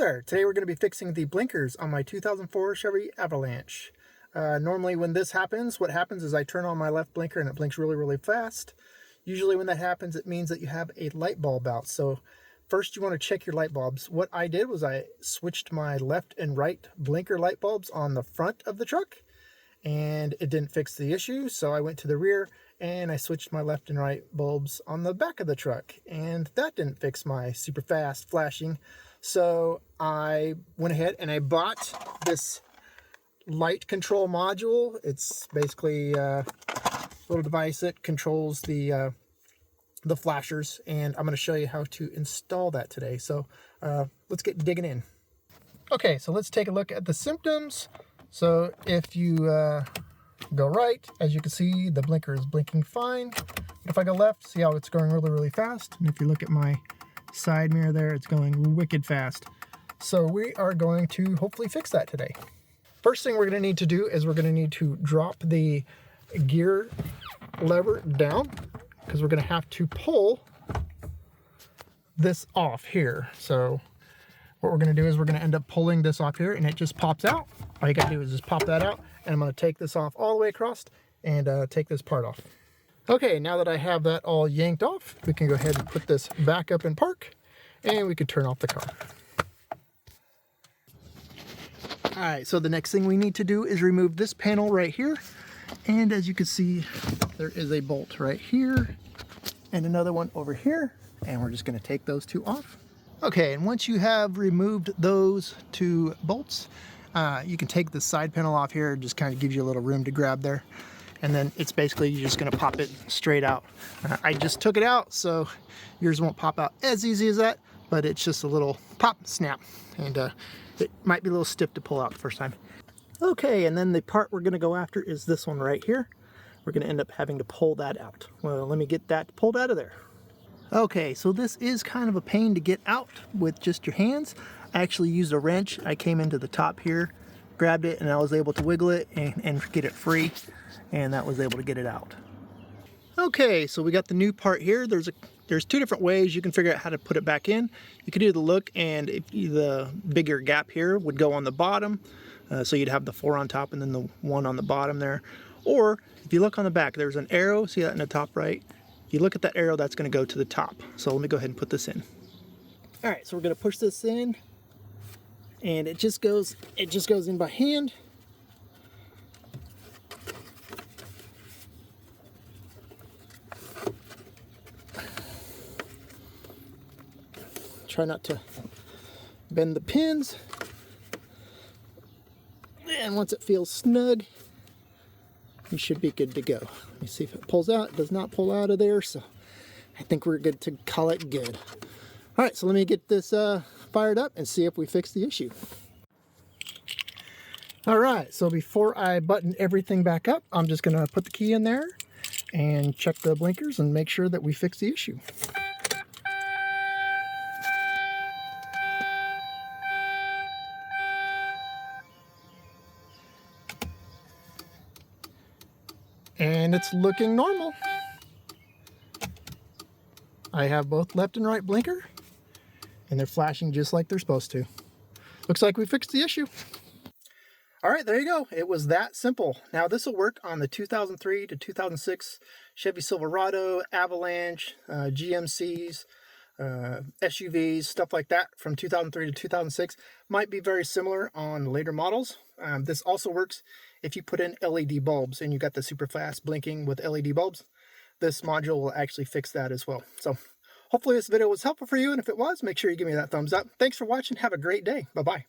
there! Today we're going to be fixing the blinkers on my 2004 Chevy Avalanche. Normally when this happens, what happens is I turn on my left blinker and it blinks really fast. Usually when that happens, it means that you have a light bulb out. So first you want to check your light bulbs. What I did was I switched my left and right blinker light bulbs on the front of the truck, and it didn't fix the issue. So I went to the rear and I switched my left and right bulbs on the back of the truck, and that didn't fix my super fast flashing. So I went ahead and I bought this light control module. It's basically a little device that controls the flashers, and I'm going to show you how to install that today. So let's get digging in. Okay, so let's take a look at the symptoms. So if you go right, as you can see, the blinker is blinking fine. If I go left, see how it's going really fast. And if you look at my side mirror there, it's going wicked fast. So we are going to hopefully fix that today. First thing we're going to need to do is we're going to need to drop the gear lever down, because we're going to have to pull this off here. So what we're going to do is we're going to end up pulling this off here, and it just pops out. All you got to do is just pop that out, and I'm going to take this off all the way across and take this part off. Okay, now that I have that all yanked off, we can go ahead and put this back up in park, and we can turn off the car. Alright, so the next thing we need to do is remove this panel right here. And as you can see, there is a bolt right here and another one over here. And we're just going to take those two off. Okay, and once you have removed those two bolts, you can take the side panel off here. It just kind of gives you a little room to grab there. And then it's basically, you're just going to pop it straight out. I just took it out, so yours won't pop out as easy as that, but it's just a little pop, snap. And it might be a little stiff to pull out the first time. Okay, and then the part we're going to go after is this one right here. We're going to end up having to pull that out. Well, let me get that pulled out of there. Okay, so this is kind of a pain to get out with just your hands. I actually used a wrench. I came into the top here, grabbed it, and I was able to wiggle it and get it free, and that was able to get it out. Okay, so we got the new part here. There's two different ways you can figure out how to put it back in. You could either look, and the bigger gap here would go on the bottom, so you'd have the 4 on top and then the 1 on the bottom there. Or if you look on the back, there's an arrow. See that in the top right? If you look at that arrow, that's going to go to the top. So let me go ahead and put this in. All right, so we're going to push this in, and it just goes in by hand. Try not to bend the pins. And once it feels snug, you should be good to go. Let me see if it pulls out. It does not pull out of there, so I think we're good to call it good. All right, so let me get this fired up and see if we fix the issue. All right, so before I button everything back up, I'm just gonna put the key in there and check the blinkers and make sure that we fix the issue. And it's looking normal. I have both left and right blinker, and they're flashing just like they're supposed to. Looks like we fixed the issue. All right, there you go. It was that simple. Now this will work on the 2003 to 2006 Chevy Silverado, Avalanche, GMCs, SUVs, stuff like that from 2003 to 2006. Might be very similar on later models. This also works if you put in LED bulbs and you got the super fast blinking with LED bulbs. This module will actually fix that as well. So hopefully this video was helpful for you, and if it was, make sure you give me that thumbs up. Thanks for watching. Have a great day. Bye-bye.